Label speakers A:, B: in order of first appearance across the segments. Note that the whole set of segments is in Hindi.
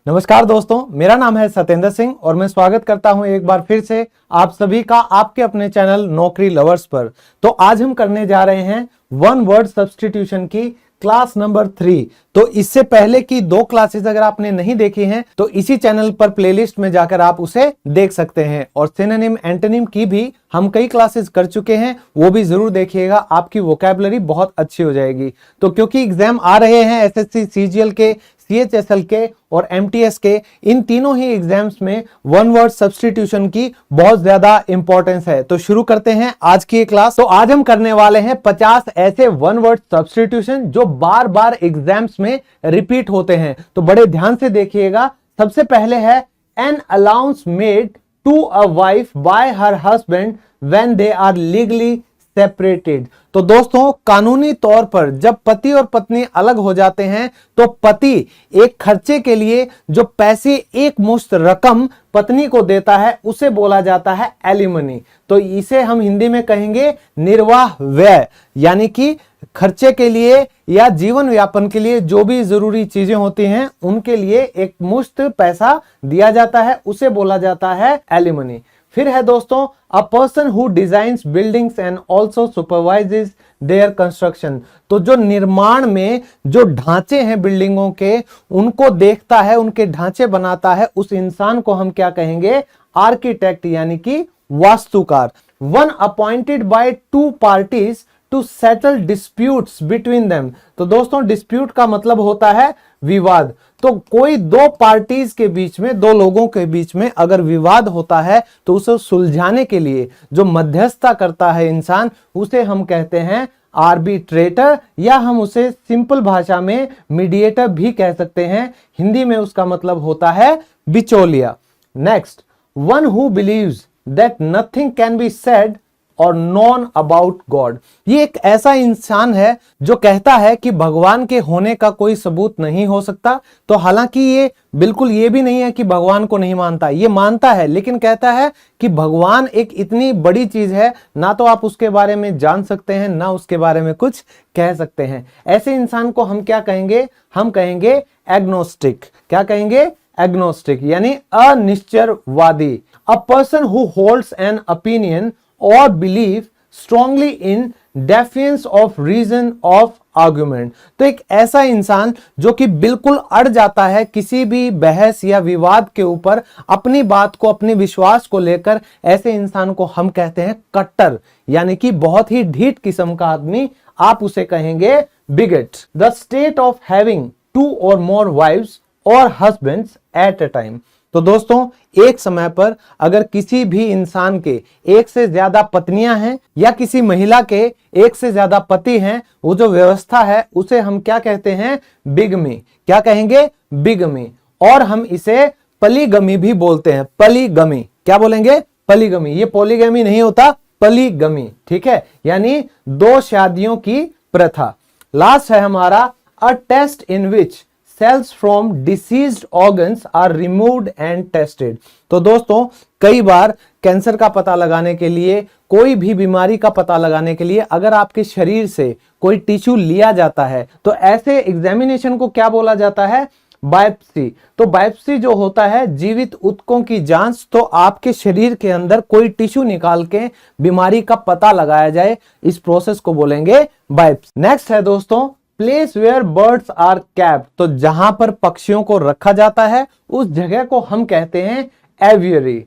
A: नमस्कार दोस्तों, मेरा नाम है सत्येंद्र सिंह और मैं स्वागत करता हूं एक बार फिर से आप सभी का आपके अपने चैनल नौकरी लवर्स पर। तो आज हम करने जा रहे हैं वन वर्ड सब्स्टिट्यूशन की क्लास नंबर 3। तो इससे पहले की 2 क्लासेस अगर आपने नहीं देखी हैं तो इसी चैनल पर प्लेलिस्ट में जाकर आप उसे देख सकते हैं। और सिनोनिम एंटोनिम की भी हम कई क्लासेस कर चुके हैं, वो भी जरूर देखिएगा, आपकी वोकैबुलरी बहुत अच्छी हो जाएगी। तो क्योंकि एग्जाम आ रहे हैं एसएससी, सीजीएल के, सीएचएसएल के और एमटीएस के, इन तीनों ही एग्जाम्स में वन वर्ड सब्स्टिट्यूशन की बहुत ज्यादा इंपॉर्टेंस है। तो शुरू करते हैं आज की क्लास। तो आज हम करने वाले हैं 50 ऐसे वन वर्ड सब्स्टिट्यूशन जो बार बार एग्जाम्स में रिपीट होते हैं। तो बड़े ध्यान से देखिएगा। सबसे पहले है an allowance made to a wife by her husband when they are legally separated. तो दोस्तों, कानूनी तौर पर जब पति और पत्नी अलग हो जाते हैं तो पति एक खर्चे के लिए जो पैसे एक मुश्त रकम पत्नी को देता है उसे बोला जाता है एलिमनी। तो इसे हम हिंदी में कहेंगे निर्वाह व्यय, यानी कि खर्चे के लिए या जीवन यापन के लिए जो भी जरूरी चीजें होती हैं उनके लिए एक मुश्त पैसा दिया जाता है, उसे बोला जाता है एलिमनी। फिर है दोस्तों अ person who designs buildings and also supervises there construction. तो जो निर्माण में जो ढांचे हैं बिल्डिंगों के, उनको देखता है, उनके ढांचे बनाता है, उस इंसान को हम क्या कहेंगे? आर्किटेक्ट, यानी कि वास्तुकार। One appointed by 2 parties to settle disputes between them. तो दोस्तों, डिस्प्यूट का मतलब होता है विवाद। तो कोई 2 पार्टीज के बीच में, 2 लोगों के बीच में अगर विवाद होता है तो उसे सुलझाने के लिए जो मध्यस्थता करता है इंसान, उसे हम कहते हैं आर्बिट्रेटर, या हम उसे सिंपल भाषा में मीडिएटर भी कह सकते हैं। हिंदी में उसका मतलब होता है बिचौलिया। Next, one who believes that nothing can be said और नॉन अबाउट गॉड। ये एक ऐसा इंसान है जो कहता है कि भगवान के होने का कोई सबूत नहीं हो सकता। तो हालांकि ये बिल्कुल ये भी नहीं है कि भगवान को नहीं मानता, ये मानता है, लेकिन कहता है कि भगवान एक इतनी बड़ी चीज है, ना तो आप उसके बारे में जान सकते हैं ना उसके बारे में कुछ कह सकते हैं। ऐसे इंसान को हम क्या कहेंगे? हम कहेंगे एग्नोस्टिक। क्या कहेंगे? एग्नोस्टिक, यानी अनिश्चयवादी। A person who holds an opinion or belief strongly in defiance of reason of argument। तो एक ऐसा इंसान जो कि बिल्कुल अड़ जाता है किसी भी बहस या विवाद के ऊपर, अपनी बात को, अपने विश्वास को लेकर, ऐसे इंसान को हम कहते हैं कट्टर, यानी कि बहुत ही ढीठ किस्म का आदमी। आप उसे कहेंगे wicket. The state of having 2 or more wives or husbands at a time। तो दोस्तों, एक समय पर अगर किसी भी इंसान के एक से ज्यादा पत्नियां हैं या किसी महिला के एक से ज्यादा पति हैं, वो जो व्यवस्था है उसे हम क्या कहते हैं? बिगमी। क्या कहेंगे? बिगमी। और हम इसे पलीगमी भी बोलते हैं। पलीगमी। क्या बोलेंगे? पलीगमी। ये पॉलीगमी नहीं होता, पलीगमी। ठीक है, यानी 2 शादियों की प्रथा। लास्ट है हमारा a test in which cells from diseased organs are removed and tested। तो दोस्तों, कई बार कैंसर का पता लगाने के लिए, कोई भी बीमारी का पता लगाने के लिए अगर आपके शरीर से कोई टिश्यू लिया जाता है तो ऐसे एग्जामिनेशन को क्या बोला जाता है? बायोप्सी। तो बायोप्सी जो होता है जीवित ऊतकों की जांच, तो आपके शरीर के अंदर कोई टिश्यू निकाल के बीमारी का पता लगाया जाए, इस प्रोसेस को बोलेंगे बायोप्सी। नेक्स्ट है दोस्तों place where birds are kept. तो जहां पर पक्षियों को रखा जाता है उस जगह को हम कहते हैं aviary.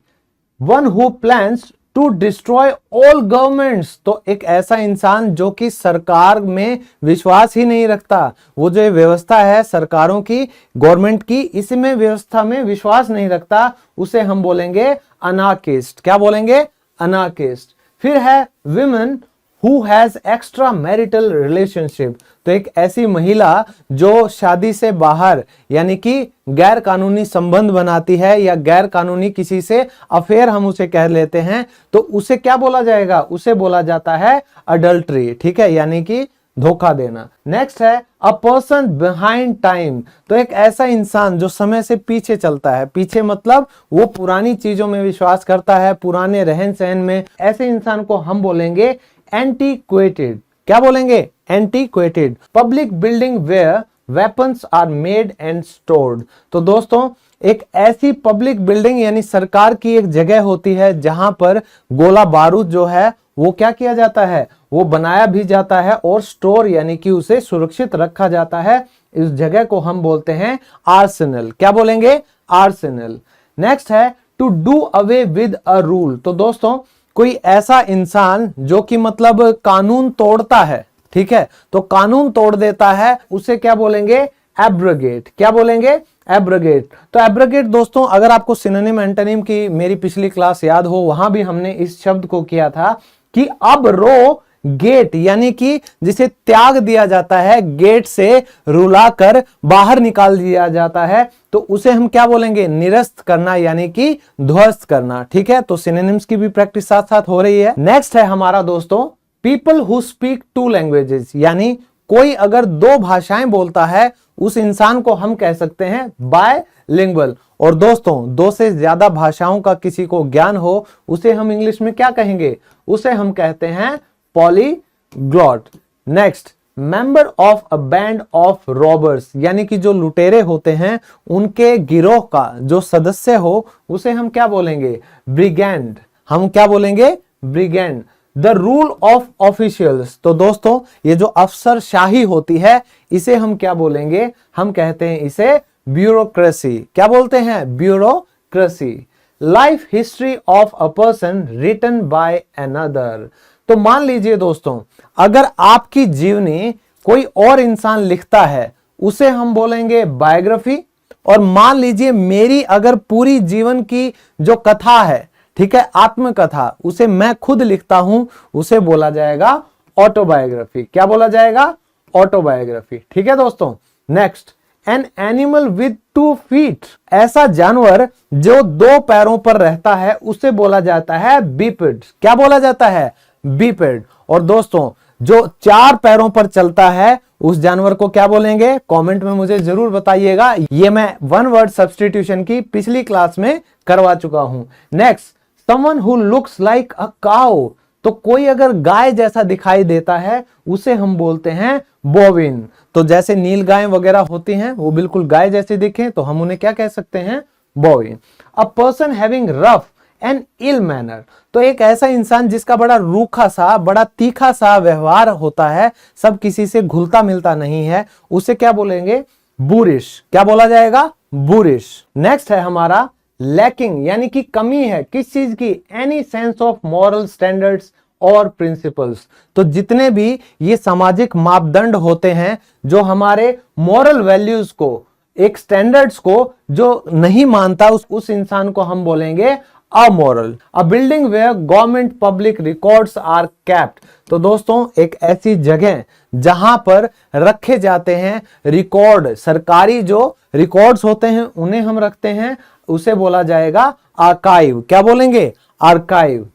A: One who plans to destroy all governments. तो एक ऐसा इंसान जो कि सरकार में विश्वास ही नहीं रखता, वो जो व्यवस्था है सरकारों की, गवर्नमेंट की, इसमें व्यवस्था में विश्वास नहीं रखता, उसे हम बोलेंगे अनार्किस्ट। क्या बोलेंगे? अनार्किस्ट। फिर है women who has extra marital relationship। तो एक ऐसी महिला जो शादी से बाहर, यानी कि गैर कानूनी संबंध बनाती है या गैर कानूनी किसी से अफेयर हम उसे कह लेते हैं, तो उसे क्या बोला जाएगा? उसे बोला जाता है अडल्ट्री। ठीक है, यानी कि धोखा देना। नेक्स्ट है अ पर्सन बिहाइंड टाइम। तो एक ऐसा इंसान जो समय से पीछे चलता है। पीछे मतलब वो पुरानी चीजों में विश्वास करता है, पुराने रहन सहन में। ऐसे इंसान को हम बोलेंगे एंटीक्वेटेड। क्या बोलेंगे? Antiquated. Public building where weapons are made and stored. तो दोस्तों एक ऐसी पब्लिक बिल्डिंग यानी सरकार की एक जगह होती है जहां पर गोला बारूद जो है वो क्या किया जाता है, वो बनाया भी जाता है और स्टोर यानी कि उसे सुरक्षित रखा जाता है। इस जगह को हम बोलते हैं आर्सेनल। क्या बोलेंगे? आर्सेनल। नेक्स्ट है to do away with a rule. तो दोस्तों कोई ऐसा इंसान जो कि मतलब कानून तोड़ता है, ठीक है, तो कानून तोड़ देता है, उसे क्या बोलेंगे? एब्रोगेट। क्या बोलेंगे? एब्रोगेट। तो एब्रोगेट दोस्तों अगर आपको सिनोनिम एंटोनिम की मेरी पिछली क्लास याद हो, वहां भी हमने इस शब्द को किया था कि अब रो गेट यानी कि जिसे त्याग दिया जाता है, गेट से रुलाकर बाहर निकाल दिया जाता है, तो उसे हम क्या बोलेंगे? निरस्त करना यानी कि ध्वस्त करना। ठीक है, तो सिनोनिम्स की भी प्रैक्टिस साथ साथ हो रही है। नेक्स्ट है हमारा दोस्तों people who speak to languages, यानी कोई अगर दो भाषाएं बोलता है उस इंसान को हम कह सकते हैं बायलिंगुअल। और दोस्तों दो से ज्यादा भाषाओं का किसी को ज्ञान हो उसे हम इंग्लिश में क्या कहेंगे? उसे हम कहते हैं polyglot. Next member of a band of robbers, यानी कि जो लुटेरे होते हैं उनके गिरोह का जो सदस्य हो उसे हम क्या बोलेंगे? ब्रिगेंड। हम क्या बोलेंगे? ब्रिगेंड। द रूल ऑफ ऑफिशियल्स, तो दोस्तों ये जो अफसरशाही होती है इसे हम क्या बोलेंगे? हम कहते हैं इसे ब्यूरोक्रेसी। क्या बोलते हैं? Bureaucracy. Life history of a person written by another. तो मान लीजिए दोस्तों अगर आपकी जीवनी कोई और इंसान लिखता है उसे हम बोलेंगे बायोग्राफी, और मान लीजिए मेरी अगर पूरी जीवन की जो कथा है, ठीक है, आत्मकथा, उसे मैं खुद लिखता हूं, उसे बोला जाएगा ऑटोबायोग्राफी। क्या बोला जाएगा? ऑटोबायोग्राफी। ठीक है दोस्तों। Next an animal with 2 feet, ऐसा जानवर जो 2 पैरों पर रहता है उसे बोला जाता है बीपिड। क्या बोला जाता है? बीपिड। और दोस्तों जो 4 पैरों पर चलता है उस जानवर को क्या बोलेंगे? कमेंट में मुझे जरूर बताइएगा। ये मैं वन वर्ड सब्स्टिट्यूशन की पिछली क्लास में करवा चुका हूं। Next someone who looks like a cow, तो कोई अगर गाय जैसा दिखाई देता है उसे हम बोलते हैं बोविन। तो जैसे नील गाय वगैरह होती हैं वो बिल्कुल गाय जैसे दिखें तो हम उन्हें क्या कह सकते हैं? Bovine. A person having rough and ill manner, तो एक ऐसा इंसान जिसका बड़ा रूखा सा, बड़ा तीखा सा व्यवहार होता है, सब किसी से घुलता मिलता नहीं है, उसे क्या बोलेंगे? बुरिश। क्या बोला जाएगा? बुरिश। नेक्स्ट है हमारा लैकिंग, यानी कि कमी है किस चीज की? Any sense of moral standards और प्रिंसिपल्स। तो जितने भी ये सामाजिक मापदंड होते हैं जो हमारे मॉरल वैल्यूज को, एक स्टैंडर्ड्स को जो नहीं मानता उस इंसान को हम बोलेंगे amoral. A building where government public records are kept, तो दोस्तों एक ऐसी जगह जहां पर रखे जाते हैं रिकॉर्ड, सरकारी जो रिकॉर्ड्स होते हैं उन्हें हम रखते हैं, उसे बोला जाएगा आर्काइव। क्या बोलेंगे? आर्काइव।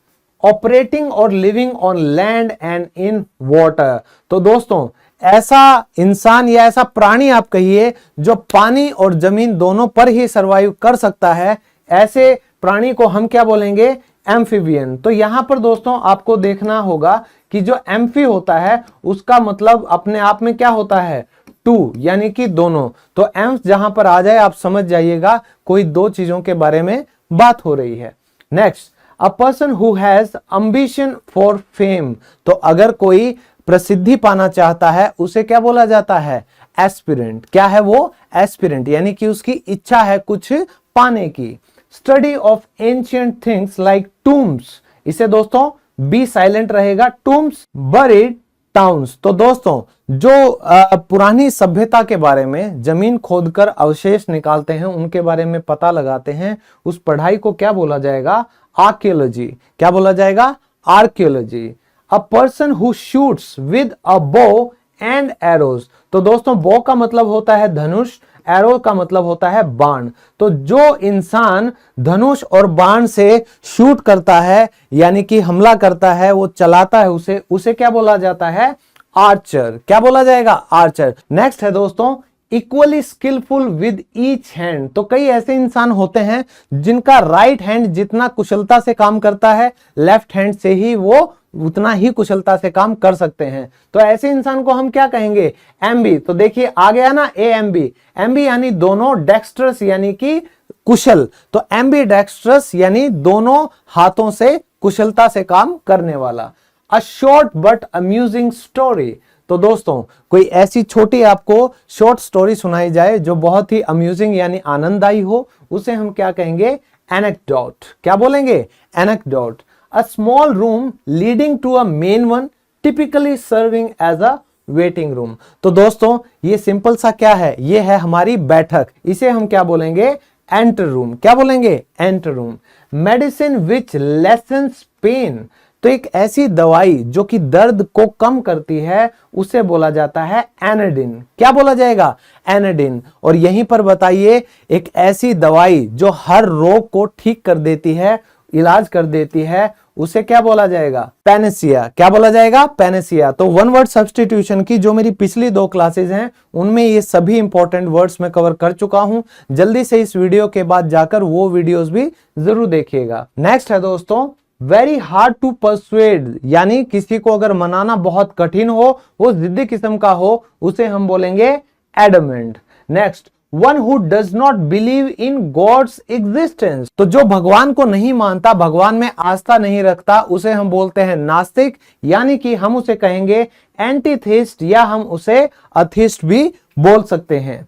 A: ऑपरेटिंग और living on land and in water, तो दोस्तों ऐसा इंसान या ऐसा प्राणी आप कहिए जो पानी और जमीन दोनों पर ही सरवाइव कर सकता है, ऐसे प्राणी को हम क्या बोलेंगे? एम्फीबियन। तो यहां पर दोस्तों आपको देखना होगा कि जो एम्फी होता है उसका मतलब अपने आप में क्या होता है? 2, यानी कि दोनों। तो एम्फ जहां पर आ जाए आप समझ जाइएगा कोई 2 चीजों के बारे में बात हो रही है। Next a person who has ambition for fame, तो अगर कोई प्रसिद्धि पाना चाहता है उसे क्या बोला जाता है? एस्पिरेंट। क्या है वो? एस्पिरेंट, यानी कि उसकी इच्छा है कुछ पाने की। Study of ancient things like tombs, इसे दोस्तों बी साइलेंट रहेगा, टूम्स, बरीड टाउन्स। तो दोस्तों जो पुरानी सभ्यता के बारे में जमीन खोदकर अवशेष निकालते हैं, उनके बारे में पता लगाते हैं, उस पढ़ाई को क्या बोला जाएगा? आर्कियोलॉजी। क्या बोला जाएगा? Archaeology. A person who shoots with a bow and arrows, तो दोस्तों बो का मतलब होता है धनुष, एरो का मतलब होता है बाण। तो जो इंसान धनुष और बाण से शूट करता है यानी कि हमला करता है, वो चलाता है, उसे क्या बोला जाता है? आर्चर। क्या बोला जाएगा? आर्चर। नेक्स्ट है दोस्तों equally skilful with each hand, तो कई ऐसे इंसान होते हैं जिनका राइट हैंड जितना कुशलता से काम करता है लेफ्ट हैंड से ही वो उतना ही कुशलता से काम कर सकते हैं। तो ऐसे इंसान को हम क्या कहेंगे? एमबी। तो देखिए आ गया ना एएमबी। एमबी यानी दोनों, डेक्स्ट्रस यानी कि कुशल, तो एमबी डेक्स्ट्रस यानी दोनों हाथों से कुशलता से काम करने वाला। A short but amusing story. तो दोस्तों कोई ऐसी छोटी आपको शॉर्ट स्टोरी सुनाई जाए जो बहुत ही अम्यूजिंग यानी आनंददायी हो, उसे हम क्या कहेंगे? एनेक्डोट। क्या बोलेंगे? Anecdote. A small room leading to a main one, typically serving as a waiting room. तो दोस्तों ये सिंपल सा क्या है? ये है हमारी बैठक। इसे हम क्या बोलेंगे? Anteroom. क्या बोलेंगे? Anteroom. Medicine which lessens pain. तो एक ऐसी दवाई जो कि दर्द को कम करती है उसे बोला जाता है एनाडिन। क्या बोला जाएगा? एनाडिन। और यहीं पर बताइए, एक ऐसी दवाई जो हर रोग को ठीक कर देती है, इलाज कर देती है, उसे क्या बोला जाएगा? पैनेसिया। क्या बोला जाएगा? पैनेसिया। तो वन वर्ड सब्स्टिट्यूशन की जो मेरी पिछली 2 क्लासेस हैं उनमें ये सभी इंपॉर्टेंट वर्ड्स मैं कवर कर चुका हूं। जल्दी से इस वीडियो के बाद जाकर वो वीडियोस भी जरूर देखिएगा। नेक्स्ट है दोस्तों वेरी हार्ड टू परसुएड, यानी किसी को अगर मनाना बहुत कठिन हो, वो जिद्दी किस्म का हो, उसे हम बोलेंगे adamant. Next one who does not believe in god's existence. तो जो भगवान को नहीं मानता, भगवान में आस्था नहीं रखता, उसे हम बोलते हैं नास्तिक, यानी कि हम उसे कहेंगे एंटीथेइस्ट या हम उसे अथिस्ट भी बोल सकते हैं।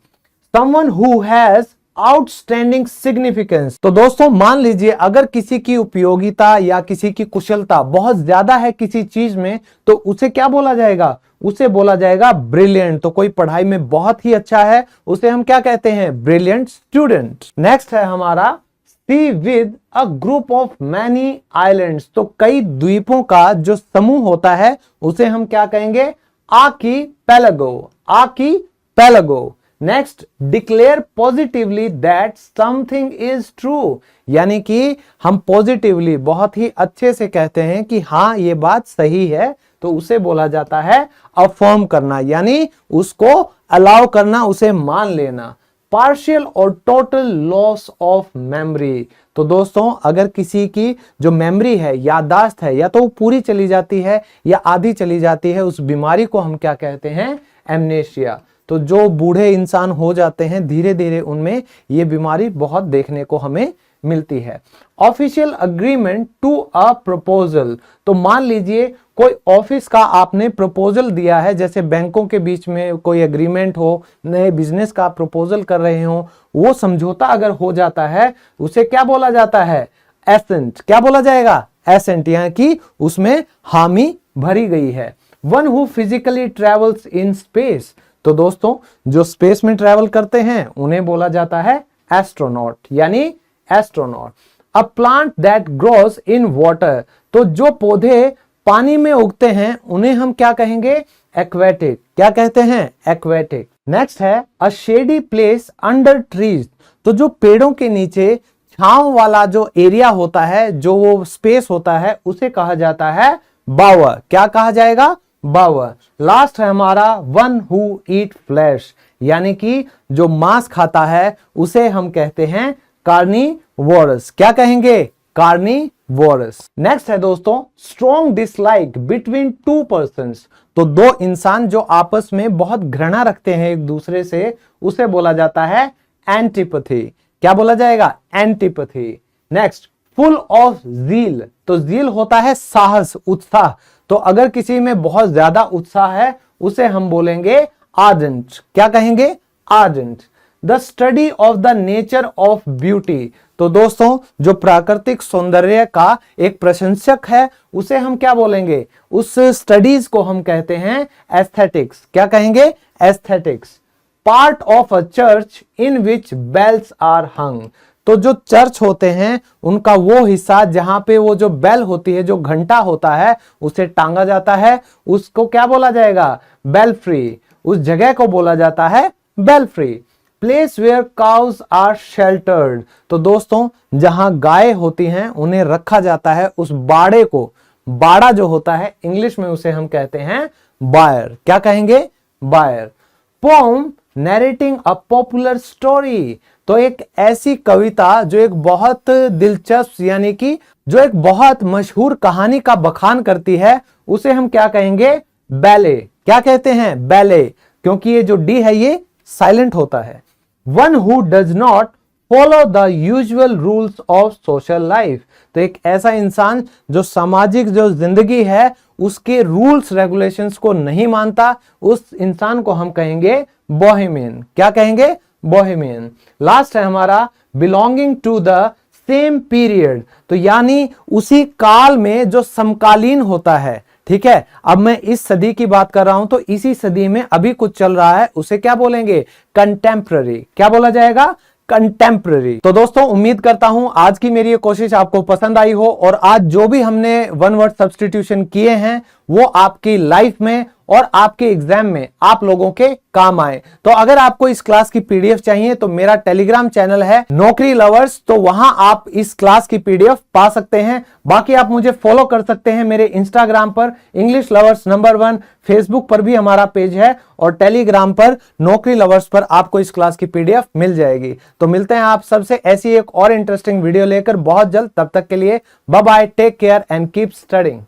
A: Someone who has outstanding significance. तो दोस्तों मान लीजिए अगर किसी की उपयोगिता या किसी की कुशलता बहुत ज्यादा है किसी चीज में, तो उसे क्या बोला जाएगा? उसे बोला जाएगा ब्रिलियंट। तो कोई पढ़ाई में बहुत ही अच्छा है, उसे हम क्या कहते हैं? Brilliant student. नेक्स्ट है हमारा sea with a group of many islands. तो कई द्वीपों का जो समूह होता है उसे हम क्या कहेंगे? Archipelago. Archipelago. Next declare positively that something is true, यानी कि हम पॉजिटिवली बहुत ही अच्छे से कहते हैं कि हाँ ये बात सही है, तो उसे बोला जाता है अफर्म करना, यानी उसको अलाउ करना, उसे मान लेना। पार्शियल और टोटल लॉस ऑफ मेमोरी। तो दोस्तों अगर किसी की जो मेमोरी है, याददाश्त है, या तो वो पूरी चली जाती है या आधी चली जाती है, उस बीमारी को हम क्या कहते हैं? एमनेशिया। तो जो बूढ़े इंसान हो जाते हैं धीरे धीरे उनमें ये बीमारी बहुत देखने को हमें मिलती है। Official agreement to a proposal. तो मान लीजिए कोई ऑफिस का आपने प्रपोजल दिया है, जैसे बैंकों के बीच में कोई एग्रीमेंट हो, नए बिजनेस का प्रपोजल कर रहे हो, वो समझौता अगर हो जाता है उसे क्या बोला जाता है? एसेंट। क्या बोला जाएगा? एसेंट, यानी कि उसमें हामी भरी गई है। One who physically travels in space. तो दोस्तों जो स्पेस में ट्रेवल करते हैं उन्हें बोला जाता है एस्ट्रोनॉट, यानी astronaut. A plant that grows in water. तो जो पौधे पानी में उगते हैं उन्हें हम क्या कहेंगे? एक्वेटिक। क्या कहते हैं? एक्वेटिक। नेक्स्ट है अ शेडी प्लेस अंडर ट्रीज। तो जो पेड़ों के नीचे छांव वाला जो एरिया होता है, जो वो स्पेस होता है, उसे कहा जाता है बावर। क्या कहा जाएगा? बावर। लास्ट है हमारा वन हु ईट फ्लैश, यानी कि जो मांस खाता है उसे हम कहते हैं कार्निवोरस। क्या कहेंगे? कार्निवोरस। नेक्स्ट है दोस्तों strong dislike between two persons. तो दो इंसान जो आपस में बहुत घृणा रखते हैं एक दूसरे से, उसे बोला जाता है एंटीपैथी। क्या बोला जाएगा? एंटीपैथी। नेक्स्ट फुल ऑफ जील। तो जील होता है साहस, उत्साह। तो अगर किसी में बहुत ज्यादा उत्साह है उसे हम बोलेंगे आर्डेंट। क्या कहेंगे? Ardent. The study of the nature of beauty. तो दोस्तों जो प्राकृतिक सौंदर्य का एक प्रशंसक है उसे हम क्या बोलेंगे? उस स्टडीज को हम कहते हैं एस्थेटिक्स। क्या कहेंगे? Aesthetics. Part of a church in which bells are hung. तो जो चर्च होते हैं उनका वो हिस्सा जहां पे वो जो बेल होती है, जो घंटा होता है, उसे टांगा जाता है, उसको क्या बोला जाएगा? बेल्फ्री। उस जगह को बोला जाता है belfry. Place where cows are sheltered. तो दोस्तों जहां गाय होती हैं उन्हें रखा जाता है उस बाड़े को, बाड़ा जो होता है इंग्लिश में उसे हम कहते हैं बायर। क्या कहेंगे? Byre. Poem narrating a popular story. तो एक ऐसी कविता जो एक बहुत दिलचस्प यानी कि जो एक बहुत मशहूर कहानी का बखान करती है, उसे हम क्या कहेंगे? बैले। क्या कहते हैं? बैले। क्योंकि ये जो डी है ये साइलेंट होता है। One who does not follow the usual rules of social life. तो एक ऐसा इंसान जो सामाजिक जो जिंदगी है उसके रूल्स रेगुलेशंस को नहीं मानता, उस इंसान को हम कहेंगे बोहेमियन। क्या कहेंगे? बोहेमियन। लास्ट है हमारा belonging to the same period. तो यानी उसी काल में जो समकालीन होता है। ठीक है, अब मैं इस सदी की बात कर रहा हूं तो इसी सदी में अभी कुछ चल रहा है, उसे क्या बोलेंगे? कंटेम्प्ररी। क्या बोला जाएगा? कंटेम्प्ररी। तो दोस्तों उम्मीद करता हूं आज की मेरी ये कोशिश आपको पसंद आई हो और आज जो भी हमने वन वर्ड सब्स्टिट्यूशन किए हैं वो आपकी लाइफ में और आपके एग्जाम में आप लोगों के काम आए। तो अगर आपको इस क्लास की पीडीएफ चाहिए तो मेरा टेलीग्राम चैनल है नौकरी लवर्स, तो वहां आप इस क्लास की पीडीएफ पा सकते हैं। बाकी आप मुझे फॉलो कर सकते हैं मेरे इंस्टाग्राम पर इंग्लिश लवर्स नंबर 1, फेसबुक पर भी हमारा पेज है और टेलीग्राम पर नौकरी लवर्स पर आपको इस क्लास की पीडीएफ मिल जाएगी। तो मिलते हैं आप सबसे ऐसी एक और इंटरेस्टिंग वीडियो लेकर बहुत जल्द। तब तक के लिए bye bye, take care and keep studying.